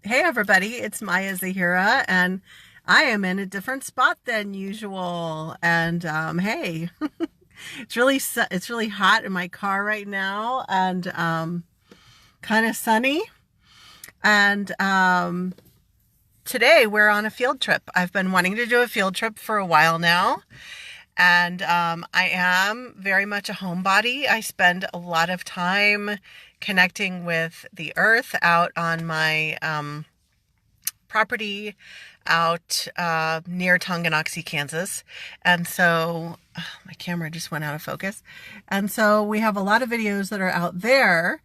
Hey everybody, it's Maya Zahira, and I am in a different spot than usual. And hey, it's really hot in my car right now, and kind of sunny. And today we're on a field trip. I've been wanting to do a field trip for a while now, and I am very much a homebody. I spend a lot of time connecting with the earth out on my property out near Tonganoxie, Kansas. And so my camera just went out of focus. And so we have a lot of videos that are out there,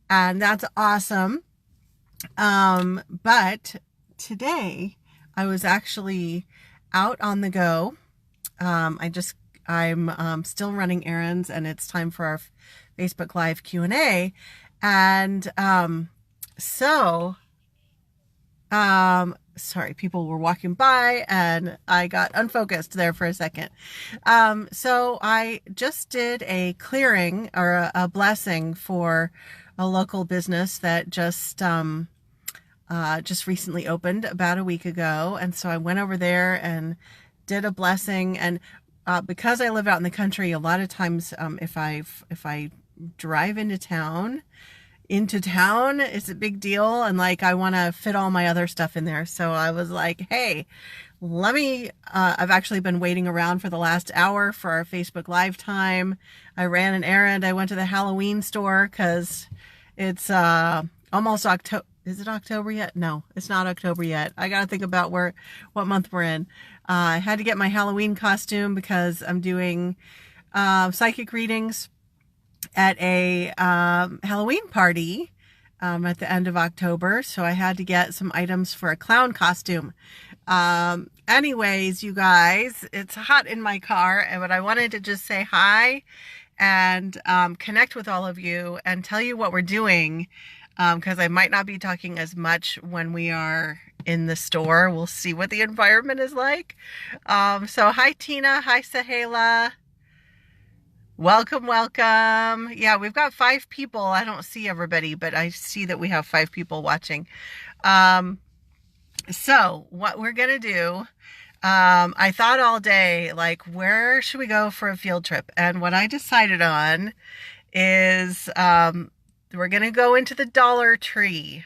and that's awesome. But today I was actually out on the go. I'm still running errands, and it's time for our Facebook Live Q&A. And so sorry, people were walking by and I got unfocused there for a second. So I just did a clearing or a blessing for a local business that just recently opened about a week ago. And so I went over there and did a blessing. And because I live out in the country, a lot of times if I drive into town, it's a big deal, and like I want to fit all my other stuff in there. So I was like, hey, I've actually been waiting around for the last hour for our Facebook Live time. I ran an errand. I went to the Halloween store because it's almost October. Is it October yet? No, it's not October yet. I got to think about what month we're in. I had to get my Halloween costume because I'm doing psychic readings at a Halloween party at the end of October. So I had to get some items for a clown costume. Anyways, you guys, it's hot in my car, but I wanted to just say hi and connect with all of you and tell you what we're doing, because I might not be talking as much when we are in the store. We'll see what the environment is like. So hi Tina, hi Sahela. Welcome, welcome. Yeah, we've got 5 people. I don't see everybody, but I see that we have 5 people watching. So what we're going to do, I thought all day, like, where should we go for a field trip? And what I decided on is we're going to go into the Dollar Tree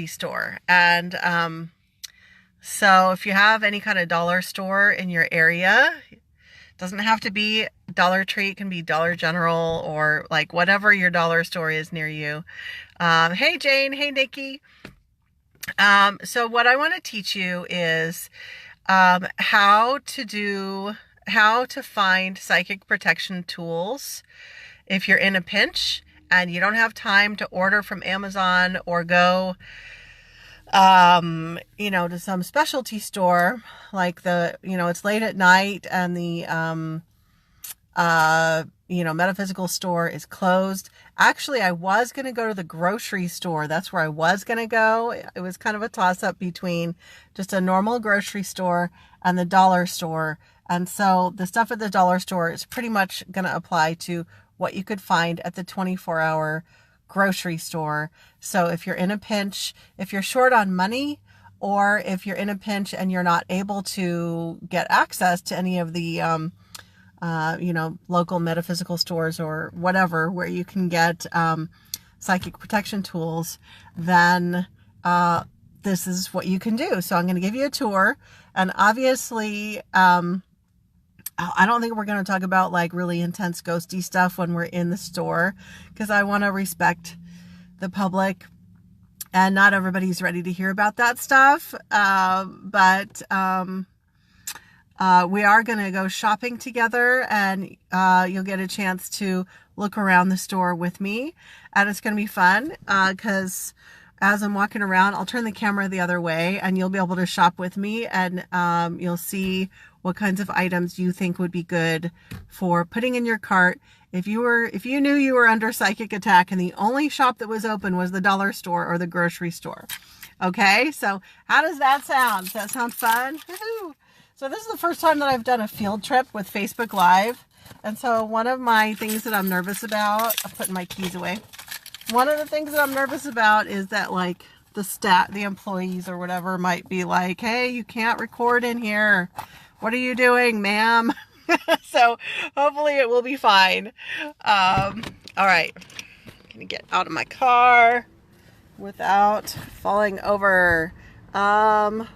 store. And so if you have any kind of dollar store in your area, doesn't have to be Dollar Tree. It can be Dollar General or like whatever your dollar store is near you. Hey, Jane. Hey, Nikki. So what I want to teach you is how to find psychic protection tools if you're in a pinch and you don't have time to order from Amazon or go to some specialty store, like it's late at night and the, metaphysical store is closed. Actually, I was going to go to the grocery store. That's where I was going to go. It was kind of a toss up between just a normal grocery store and the dollar store. And so the stuff at the dollar store is pretty much going to apply to what you could find at the 24-hour grocery store. So if you're in a pinch, if you're short on money, or if you're in a pinch and you're not able to get access to any of the local metaphysical stores or whatever where you can get psychic protection tools, then this is what you can do. So I'm going to give you a tour, and obviously I don't think we're going to talk about like really intense ghosty stuff when we're in the store, because I want to respect the public and not everybody's ready to hear about that stuff. But we are going to go shopping together, and you'll get a chance to look around the store with me, and it's going to be fun because as I'm walking around, I'll turn the camera the other way and you'll be able to shop with me, and you'll see what kinds of items you think would be good for putting in your cart. If you knew you were under psychic attack and the only shop that was open was the dollar store or the grocery store. Okay, so how does that sound? Does that sound fun? Woo-hoo. So this is the first time that I've done a field trip with Facebook Live. And so one of my things that I'm nervous about, I'm putting my keys away. One of the things that I'm nervous about is that, like, the employees or whatever might be like, hey, you can't record in here. What are you doing, ma'am? So hopefully it will be fine. All right, I'm gonna get out of my car without falling over. I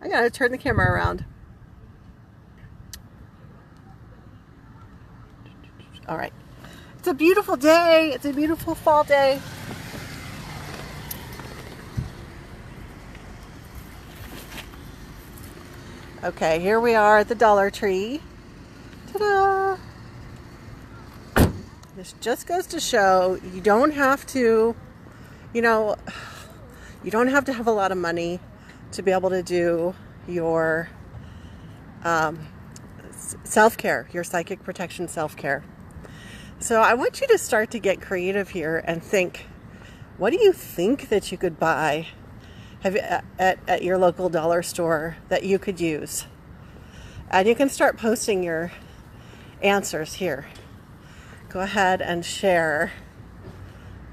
gotta turn the camera around. All right. It's a beautiful day. It's a beautiful fall day. Okay, here we are at the Dollar Tree. Ta-da! This just goes to show you don't have to, you don't have to have a lot of money to be able to do your self-care, your psychic protection self-care. So I want you to start to get creative here and think, what do you think that you could buy at your local dollar store that you could use? And you can start posting your answers here. Go ahead and share.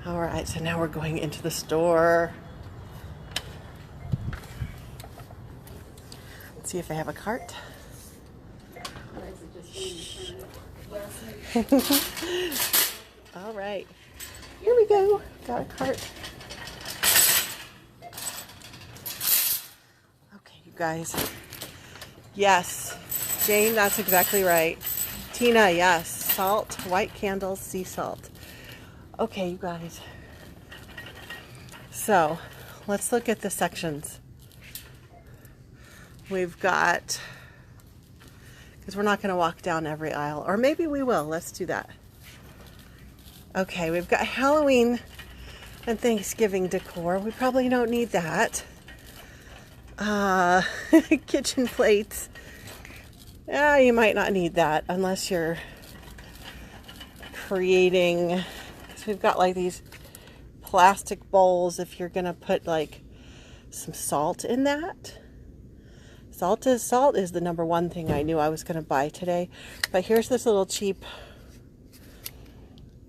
All right, so now we're going into the store. Let's see if they have a cart. All right, here we go. Got a cart. Okay, you guys. Yes, Jane, that's exactly right. Tina, yes. Salt, white candles, sea salt. Okay, you guys. So, let's look at the sections. We've got, because we're not going to walk down every aisle, or maybe we will. Let's do that. Okay, we've got Halloween and Thanksgiving decor. We probably don't need that. Kitchen plates. Yeah, you might not need that unless you're creating, because we've got like these plastic bowls if you're gonna put like some salt in that. Salt is the number one thing I knew I was gonna buy today. But here's this little cheap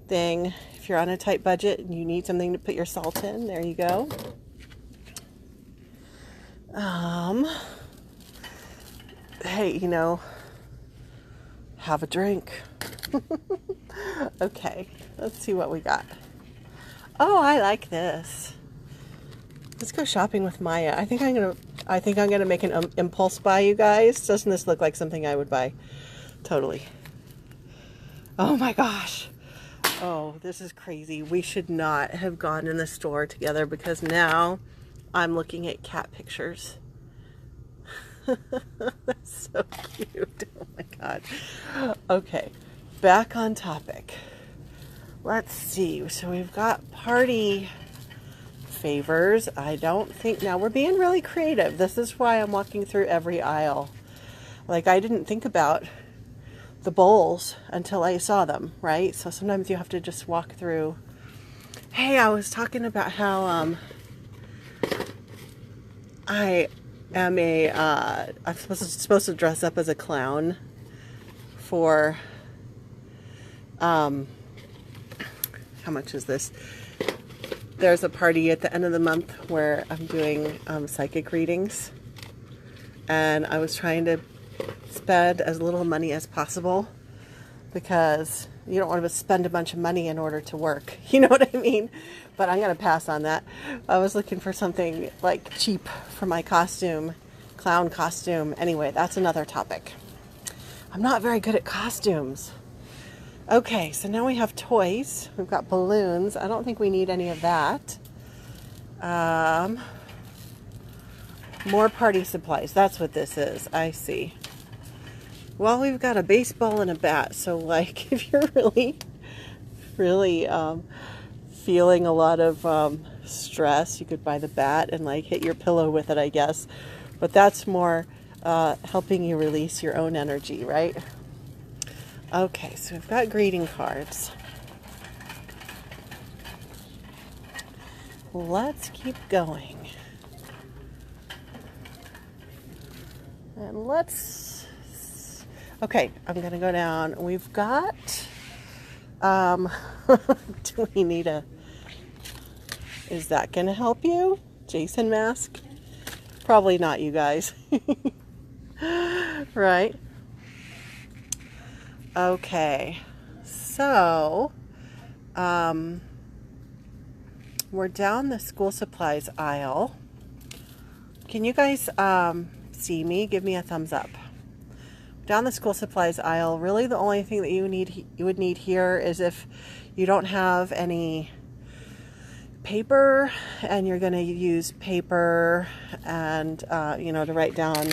thing. If you're on a tight budget and you need something to put your salt in, there you go. Hey, have a drink. Okay, let's see what we got. Oh, I like this. Let's go shopping with Maya. I think I'm gonna make an impulse buy, you guys. Doesn't this look like something I would buy? Totally. Oh my gosh. Oh, this is crazy. We should not have gone in the store together because now I'm looking at cat pictures. That's so cute. Oh my god. Okay, back on topic. Let's see. So we've got party favors. I don't think, now we're being really creative. This is why I'm walking through every aisle. Like, I didn't think about the bowls until I saw them, right? So sometimes you have to just walk through. Hey, I was talking about how I am I'm supposed to dress up as a clown for how much is this? There's a party at the end of the month where I'm doing psychic readings, and I was trying to spend as little money as possible because you don't want to spend a bunch of money in order to work. You know what I mean? But I'm going to pass on that. I was looking for something like cheap for my costume, clown costume. Anyway, that's another topic. I'm not very good at costumes. Okay, so now we have toys. We've got balloons. I don't think we need any of that. More party supplies. That's what this is. I see. Well, we've got a baseball and a bat. So, like, if you're really feeling a lot of stress, you could buy the bat and, like, hit your pillow with it, I guess. But that's more helping you release your own energy, right? Okay, so we've got greeting cards. Let's keep going. And let's... Okay, I'm going to go down. We've got... do we need a... Is that going to help you? Jason mask? Probably not, you guys. Right? Okay. So, we're down the school supplies aisle. Can you guys see me? Give me a thumbs up. Down the school supplies aisle, really the only thing that you would need here is if you don't have any paper and you're going to use paper and to write down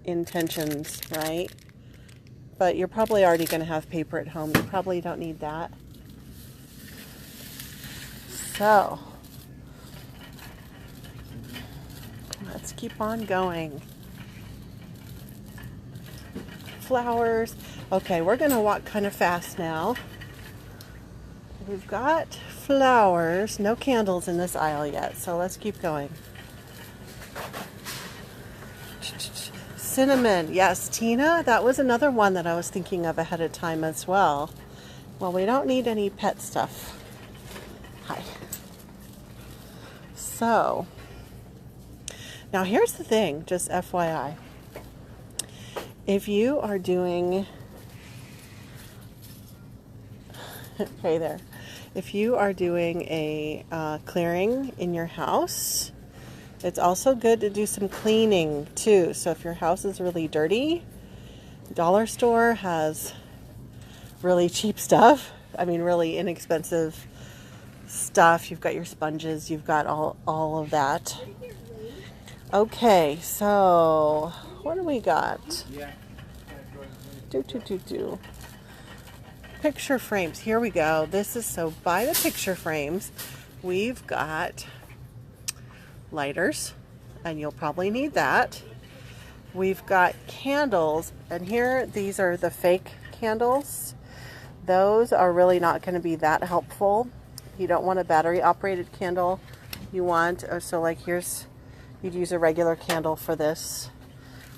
intentions, right? But you're probably already going to have paper at home. You probably don't need that. So let's keep on going. Flowers. Okay, we're going to walk kind of fast now. We've got flowers, no candles in this aisle yet, so let's keep going. Cinnamon. Yes, Tina, that was another one that I was thinking of ahead of time as well. Well, we don't need any pet stuff. Hi. So, now here's the thing, just FYI. If you are doing, hey there, if you are doing a clearing in your house, it's also good to do some cleaning too. So if your house is really dirty, dollar store has really cheap stuff. I mean, really inexpensive stuff. You've got your sponges, you've got all of that. Okay, so what do we got? Picture frames. Here we go. This is so by the picture frames, we've got lighters, and you'll probably need that. We've got candles, and here these are the fake candles. Those are really not going to be that helpful. You don't want a battery operated candle. You want, so like here's, you'd use a regular candle for this.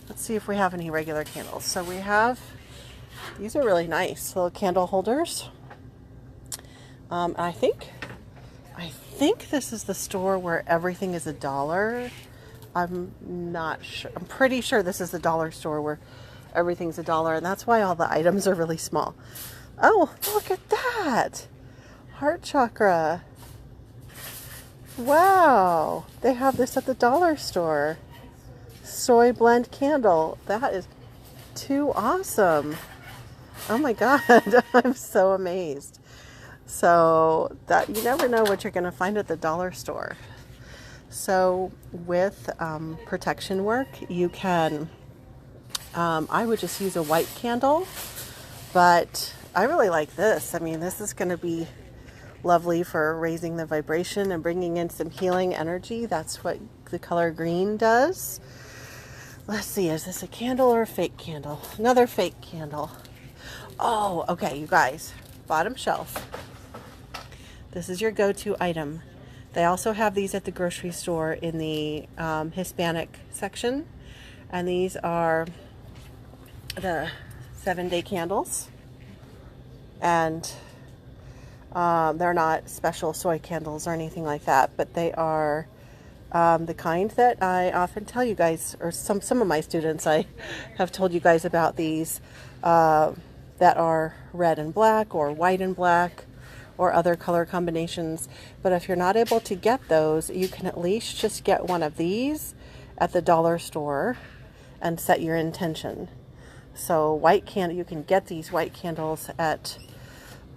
Let's see if we have any regular candles. So we have, these are really nice little candle holders. I think this is the store where everything is $1. I'm not sure. I'm pretty sure this is the dollar store where everything's $1, and that's why all the items are really small. Oh, look at that! Heart chakra. Wow, they have this at the dollar store. Soy blend candle. That is too awesome. Oh my God, I'm so amazed. So that you never know what you're going to find at the dollar store. So with protection work, you can, I would just use a white candle, but I really like this. I mean, this is going to be lovely for raising the vibration and bringing in some healing energy. That's what the color green does. Let's see, is this a candle or a fake candle? Another fake candle. Oh, okay, you guys, bottom shelf. This is your go-to item. They also have these at the grocery store in the Hispanic section. And these are the 7-day candles. And they're not special soy candles or anything like that, but they are the kind that I often tell you guys, or some of my students, I have told you guys about these that are red and black or white and black or other color combinations. But if you're not able to get those, you can at least just get one of these at the dollar store and set your intention. So white candle, you can get these white candles at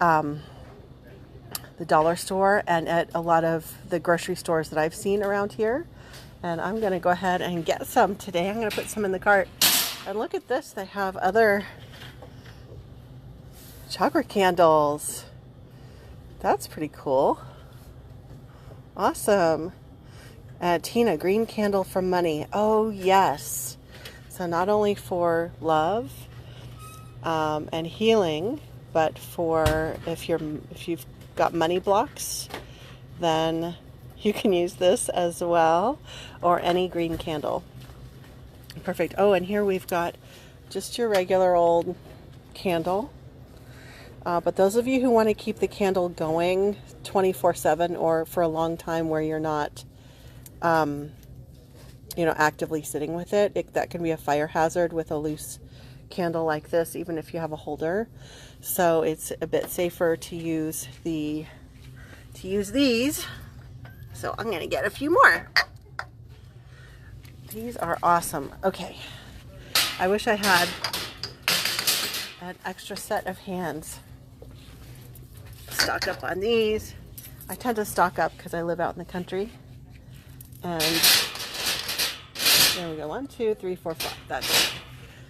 the dollar store and at a lot of the grocery stores that I've seen around here. And I'm going to go ahead and get some today. I'm going to put some in the cart. And look at this. They have other chakra candles. That's pretty cool. Awesome. Tina, green candle for money. Oh, yes. So not only for love and healing, but for if you've got money blocks, then you can use this as well, or any green candle. Perfect. Oh, and here we've got just your regular old candle. But those of you who want to keep the candle going 24/7 or for a long time where you're not you know, actively sitting with it. That can be a fire hazard with a loose candle like this, even if you have a holder. So it's a bit safer to use these. So I'm gonna get a few more. These are awesome. Okay, I wish I had an extra set of hands. Stock up on these. I tend to stock up because I live out in the country. And there we go. 1, 2, 3, 4, 5. That's it.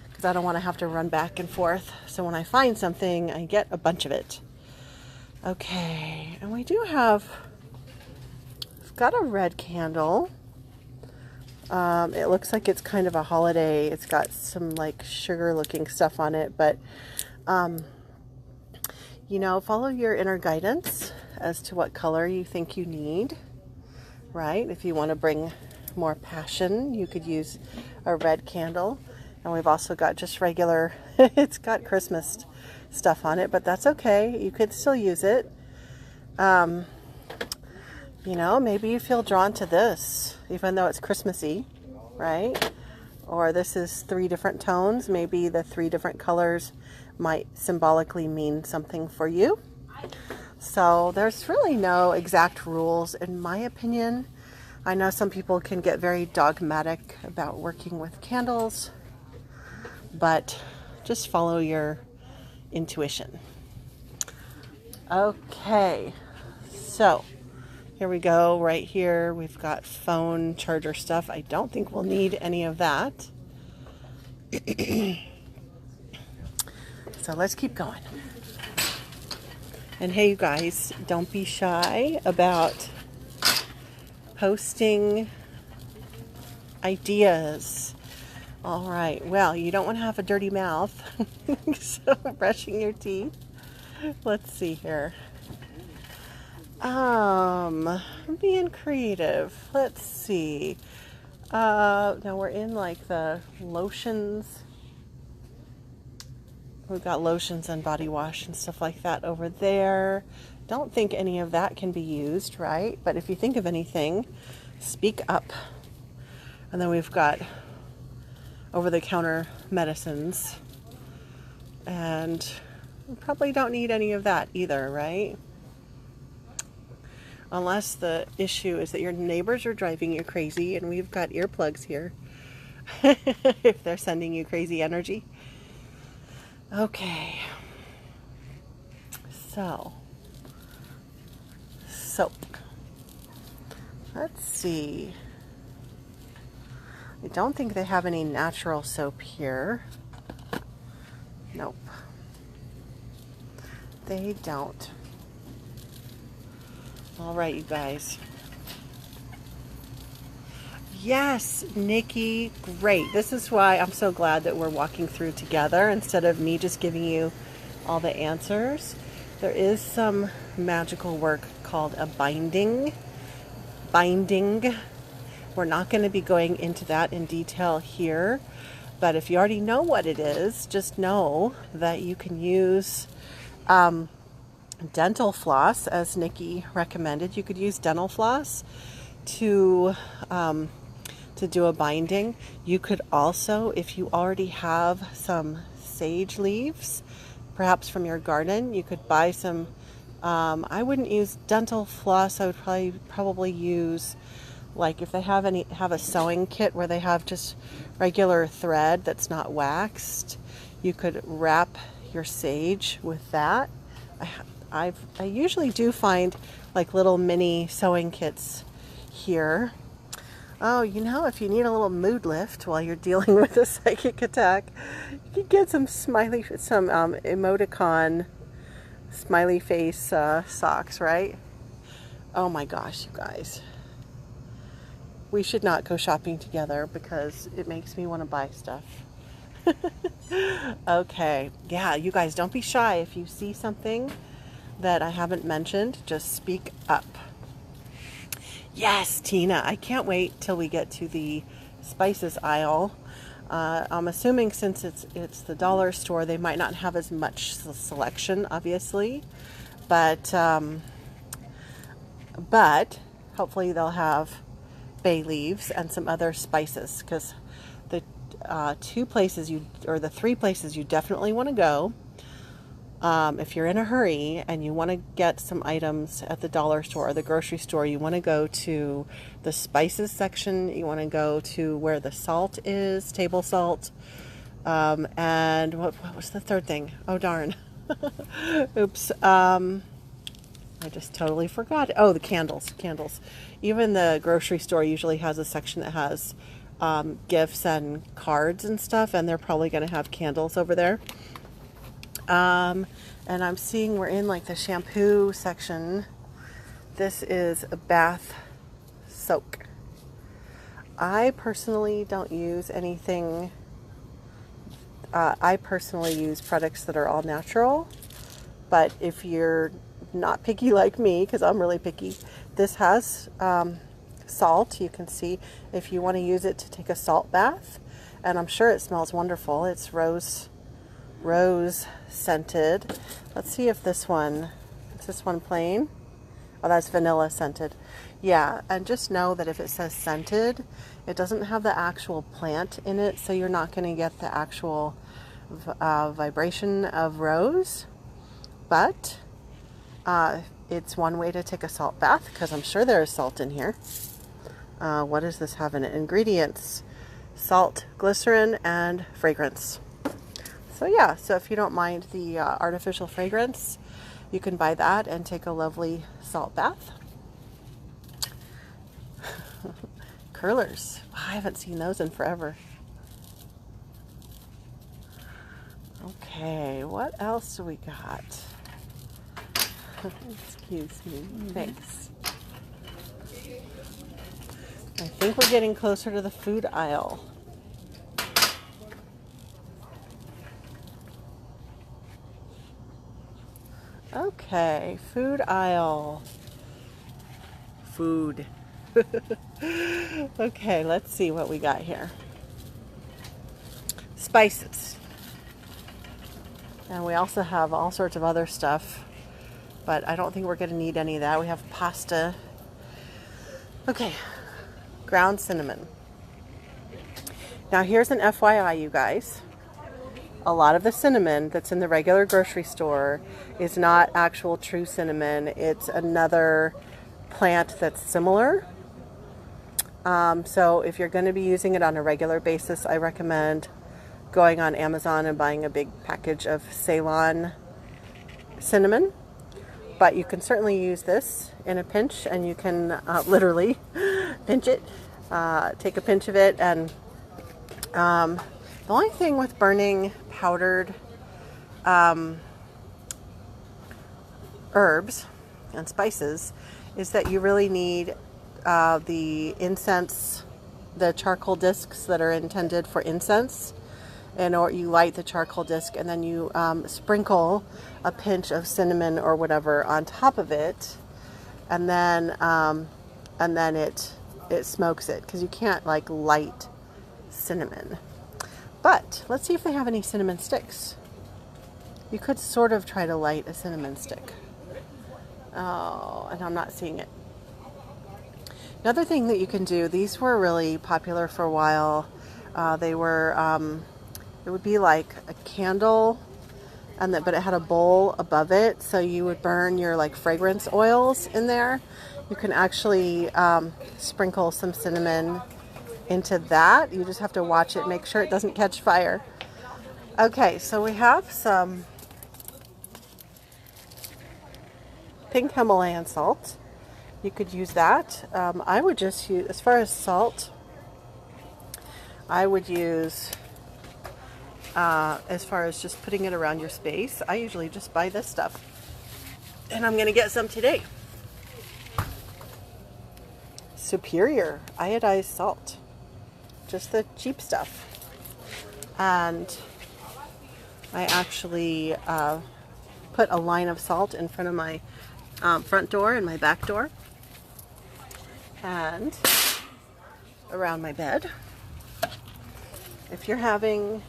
Because I don't want to have to run back and forth. So when I find something, I get a bunch of it. Okay, and we've got a red candle. It looks like it's kind of a holiday. It's got some like sugar looking stuff on it, but you know, follow your inner guidance as to what color you think you need, right? If you want to bring more passion, you could use a red candle. And we've also got just regular, it's got Christmas stuff on it, but that's okay. You could still use it. You know, maybe you feel drawn to this, even though it's Christmassy, right? Or this is 3 different tones. Maybe the 3 different colors might symbolically mean something for you. So there's really no exact rules, in my opinion. I know some people can get very dogmatic about working with candles, but just follow your intuition. Okay, so here we go. Right here we've got phone charger stuff. I don't think we'll need any of that. So let's keep going. And hey, you guys, don't be shy about posting ideas. All right, well, you don't want to have a dirty mouth, so brushing your teeth. Let's see here. Being creative. Let's see. Now we're in like the lotions. We've got lotions and body wash and stuff like that over there. Don't think any of that can be used, right? But if you think of anything, speak up. And then we've got over-the-counter medicines. And we probably don't need any of that either, right? Unless the issue is that your neighbors are driving you crazy and we've got earplugs here. If they're sending you crazy energy. Okay. So, soap. Let's see. I don't think they have any natural soap here. Nope. They don't. All right, you guys. Yes, Nikki, great. This is why I'm so glad that we're walking through together instead of me just giving you all the answers. There is some magical work called a binding. We're not going to be going into that in detail here, but if you already know what it is, just know that you can use dental floss, as Nikki recommended. You could use dental floss to do a binding. You could also, if you already have some sage leaves, perhaps from your garden, you could buy some. I wouldn't use dental floss. I would probably use, like, if they have a sewing kit where they have just regular thread that's not waxed, you could wrap your sage with that. I usually do find like little mini sewing kits here. Oh, you know, if you need a little mood lift while you're dealing with a psychic attack, you could get some emoticon smiley face socks, right? Oh my gosh, you guys. We should not go shopping together because it makes me want to buy stuff. Okay, yeah, you guys, don't be shy. If you see something that I haven't mentioned, just speak up. Yes, Tina, I can't wait till we get to the spices aisle. I'm assuming since it's the dollar store, they might not have as much selection, obviously, but hopefully they'll have bay leaves and some other spices, because the the 3 places you definitely want to go if you're in a hurry and you want to get some items at the dollar store or the grocery store. You want to go to the spices section. You want to go to where the salt is, table salt. And what was the third thing? Oh, darn. Oops. I just totally forgot. Oh, the candles. Candles. Even the grocery store usually has a section that has gifts and cards and stuff, and they're probably going to have candles over there. And I'm seeing we're in like the shampoo section. This is a bath soak. I personally don't use anything. I personally use products that are all natural, but if you're not picky like me, because I'm really picky, this has salt. You can see if you want to use it to take a salt bath, and I'm sure it smells wonderful. It's rose scented. Let's see if this one, is this one plain? Oh, that's vanilla scented. Yeah, and just know that if it says scented, it doesn't have the actual plant in it, so you're not going to get the actual vibration of rose, but it's one way to take a salt bath, because I'm sure there is salt in here. What does this have in it? Ingredients: salt, glycerin, and fragrance. So yeah, so if you don't mind the artificial fragrance, you can buy that and take a lovely salt bath. Curlers. I haven't seen those in forever. Okay, what else do we got? Excuse me. Thanks. I think we're getting closer to the food aisle. Okay, food aisle. Food. Okay, let's see what we got here. Spices. And we also have all sorts of other stuff, but I don't think we're going to need any of that. We have pasta. Okay, ground cinnamon. Now here's an FYI, you guys. A lot of the cinnamon that's in the regular grocery store is not actual true cinnamon. It's another plant that's similar. So if you're going to be using it on a regular basis, I recommend going on Amazon and buying a big package of Ceylon cinnamon. But you can certainly use this in a pinch, and you can literally pinch it, take a pinch of it. And the only thing with burning powdered herbs and spices is that you really need the incense, the charcoal discs that are intended for incense. Or you light the charcoal disc, and then you sprinkle a pinch of cinnamon or whatever on top of it, and then it smokes it, because you can't like light cinnamon. But let's see if they have any cinnamon sticks. You could sort of try to light a cinnamon stick. Oh, and I'm not seeing it. Another thing that you can do, these were really popular for a while. They were it would be like a candle, but it had a bowl above it, so you would burn your like fragrance oils in there. You can actually sprinkle some cinnamon into that. You just have to watch it, make sure it doesn't catch fire. Okay, so we have some pink Himalayan salt. You could use that. I would just use, as far as salt, I would use as far as just putting it around your space, I usually just buy this stuff, and I'm going to get some today. Superior iodized salt, just the cheap stuff. And I actually put a line of salt in front of my front door and my back door, and around my bed. If you're having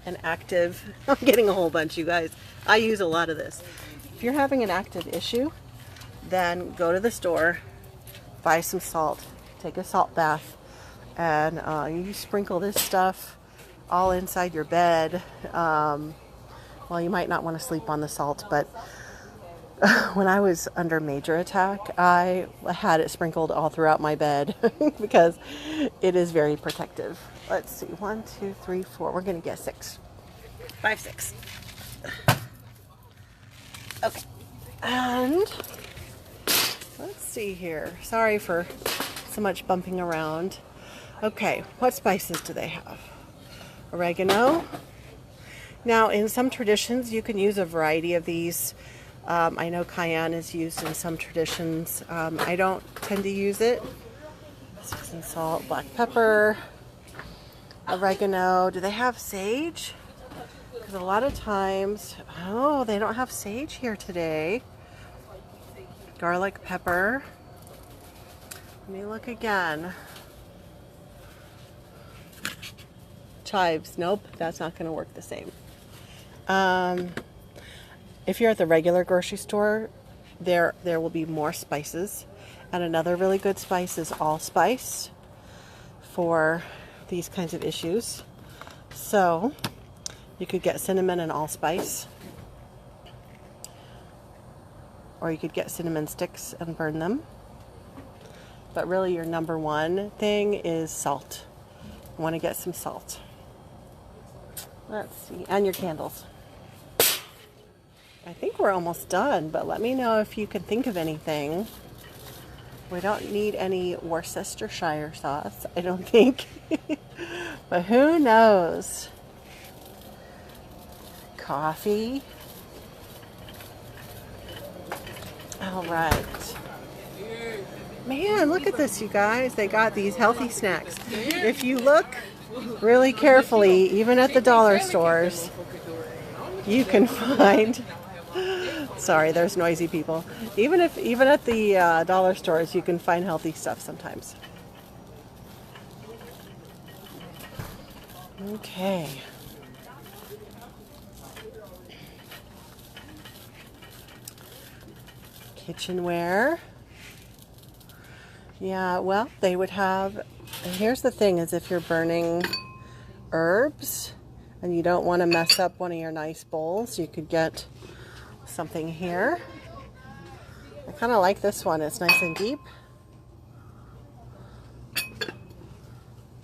an active, I'm getting a whole bunch, you guys. I use a lot of this. If you're having an active issue, then go to the store, buy some salt, take a salt bath, and you sprinkle this stuff all inside your bed. Well, you might not want to sleep on the salt, but when I was under major attack, I had it sprinkled all throughout my bed because it is very protective. Let's see, 1, 2, 3, 4. We're going to get 6. 5, 6. Okay. And let's see here. Sorry for so much bumping around. Okay, what spices do they have? Oregano. Now, in some traditions, you can use a variety of these. I know cayenne is used in some traditions. I don't tend to use it. Some salt, black pepper, oregano. Do they have sage? Because a lot of times, oh, they don't have sage here today. Garlic, pepper. Let me look again. Chives. Nope, that's not going to work the same. If you're at the regular grocery store, there will be more spices. And another really good spice is allspice for these kinds of issues. So you could get cinnamon and allspice. Or you could get cinnamon sticks and burn them. But really your number one thing is salt. You want to get some salt. Let's see, and your candles. I think we're almost done, but let me know if you can think of anything. We don't need any Worcestershire sauce, I don't think. But who knows? Coffee. All right. Man, look at this, you guys. They got these healthy snacks. If you look really carefully, even at the dollar stores, you can find... Sorry, there's noisy people. Even at the dollar stores, you can find healthy stuff sometimes. Okay. Kitchenware. Yeah, well, they would have... Here's the thing, is if you're burning herbs and you don't want to mess up one of your nice bowls, you could get something here. I kind of like this one. It's nice and deep.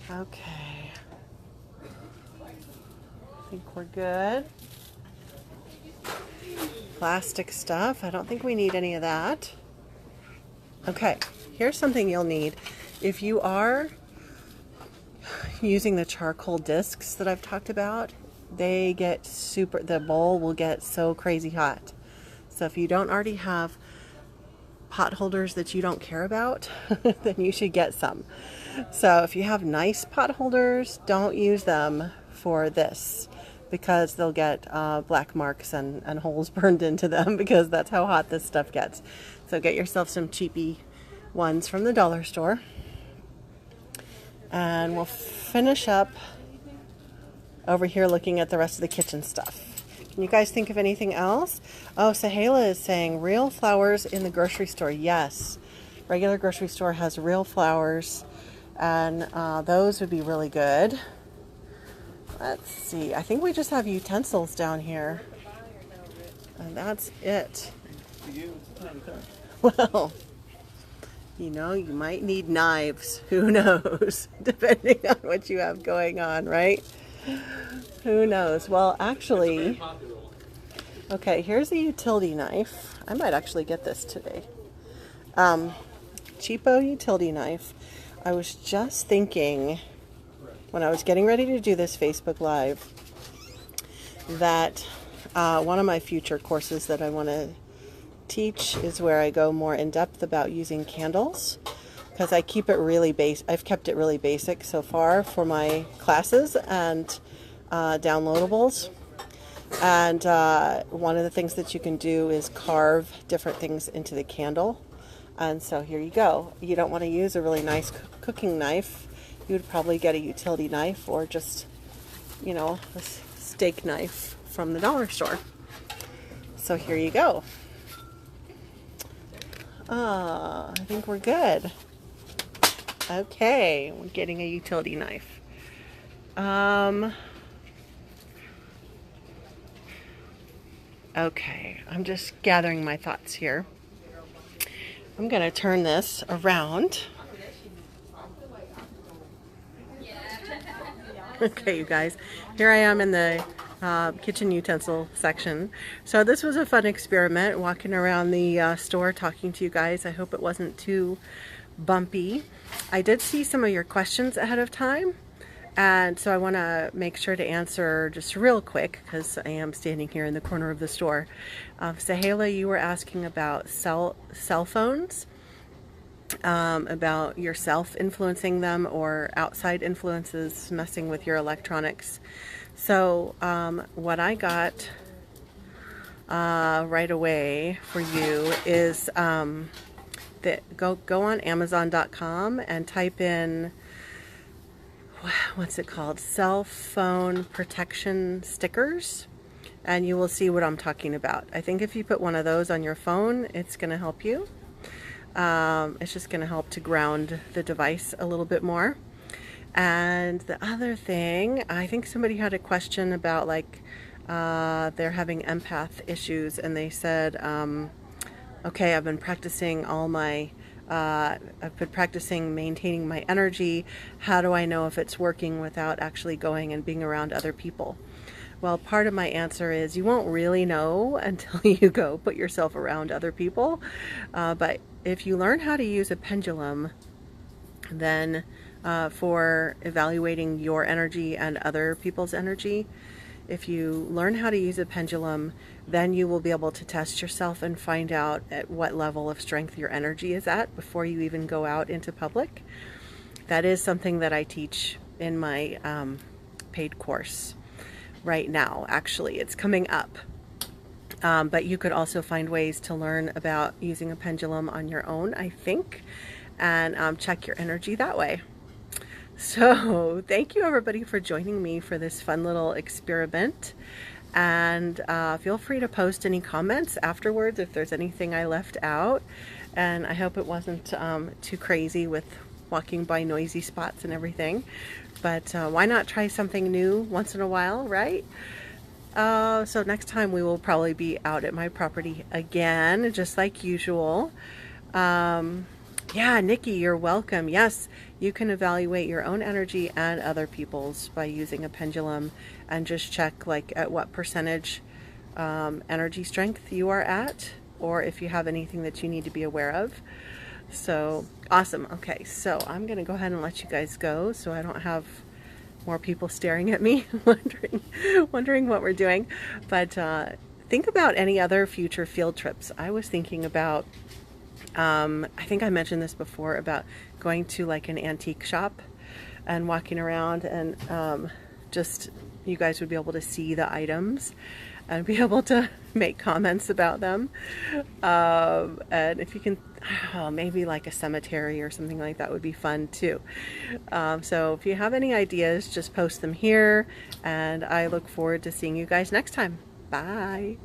Okay. I think we're good. Plastic stuff. I don't think we need any of that. Okay. Here's something you'll need. If you are using the charcoal discs that I've talked about, they get the bowl will get so crazy hot. So if you don't already have pot holders that you don't care about, then you should get some. So if you have nice pot holders, don't use them for this, because they'll get black marks and holes burned into them, because that's how hot this stuff gets. So get yourself some cheapy ones from the dollar store. And we'll finish up over here looking at the rest of the kitchen stuff. Can you guys think of anything else? Oh, Zahira is saying real flowers in the grocery store. Yes, regular grocery store has real flowers, and those would be really good. Let's see. I think we just have utensils down here, and that's it. Well, you know, you might need knives. Who knows? Depending on what you have going on, right? Who knows? Well, actually, okay, here's a utility knife. I might actually get this today. Cheapo utility knife. I was just thinking, when I was getting ready to do this Facebook Live, that one of my future courses that I want to teach is where I go more in depth about using candles, because I keep it really I've kept it really basic so far for my classes and downloadables. And one of the things that you can do is carve different things into the candle. And so here you go. You don't want to use a really nice cooking knife. You would probably get a utility knife, or just, you know, a steak knife from the dollar store. So here you go. Oh, I think we're good. Okay, we're getting a utility knife. Okay, I'm just gathering my thoughts here. I'm gonna turn this around. Okay, you guys, here I am in the kitchen utensil section. So this was a fun experiment, walking around the store talking to you guys. I hope it wasn't too bumpy. I did see some of your questions ahead of time, and so I want to make sure to answer just real quick because I am standing here in the corner of the store. Zahira, you were asking about cell phones. About yourself influencing them or outside influences messing with your electronics. So what I got right away for you is go on Amazon.com and type in, what's it called, cell phone protection stickers, and you will see what I'm talking about. I think if you put one of those on your phone, it's going to help you. It's just going to help to ground the device a little bit more. And the other thing, I think somebody had a question about like they're having empath issues, and they said, okay, I've been practicing maintaining my energy. How do I know if it's working without actually going and being around other people? Well, part of my answer is you won't really know until you go put yourself around other people. But if you learn how to use a pendulum, then for evaluating your energy and other people's energy, if you learn how to use a pendulum, then you will be able to test yourself and find out at what level of strength your energy is at before you even go out into public. That is something that I teach in my paid course right now. Actually, it's coming up. But you could also find ways to learn about using a pendulum on your own, I think, and check your energy that way. So thank you everybody for joining me for this fun little experiment, and feel free to post any comments afterwards if there's anything I left out, and I hope it wasn't too crazy with walking by noisy spots and everything, but why not try something new once in a while, right? So next time we will probably be out at my property again, just like usual. Yeah, Nikki, you're welcome. Yes, you can evaluate your own energy and other people's by using a pendulum, and just check like at what percentage energy strength you are at, or if you have anything that you need to be aware of. So awesome. Okay, so I'm gonna go ahead and let you guys go so I don't have more people staring at me wondering what we're doing. But think about any other future field trips. I was thinking about I think I mentioned this before about going to like an antique shop and walking around, and just you guys would be able to see the items and be able to make comments about them. And if you can, maybe like a cemetery or something like that would be fun too. So if you have any ideas, just post them here, and I look forward to seeing you guys next time. Bye.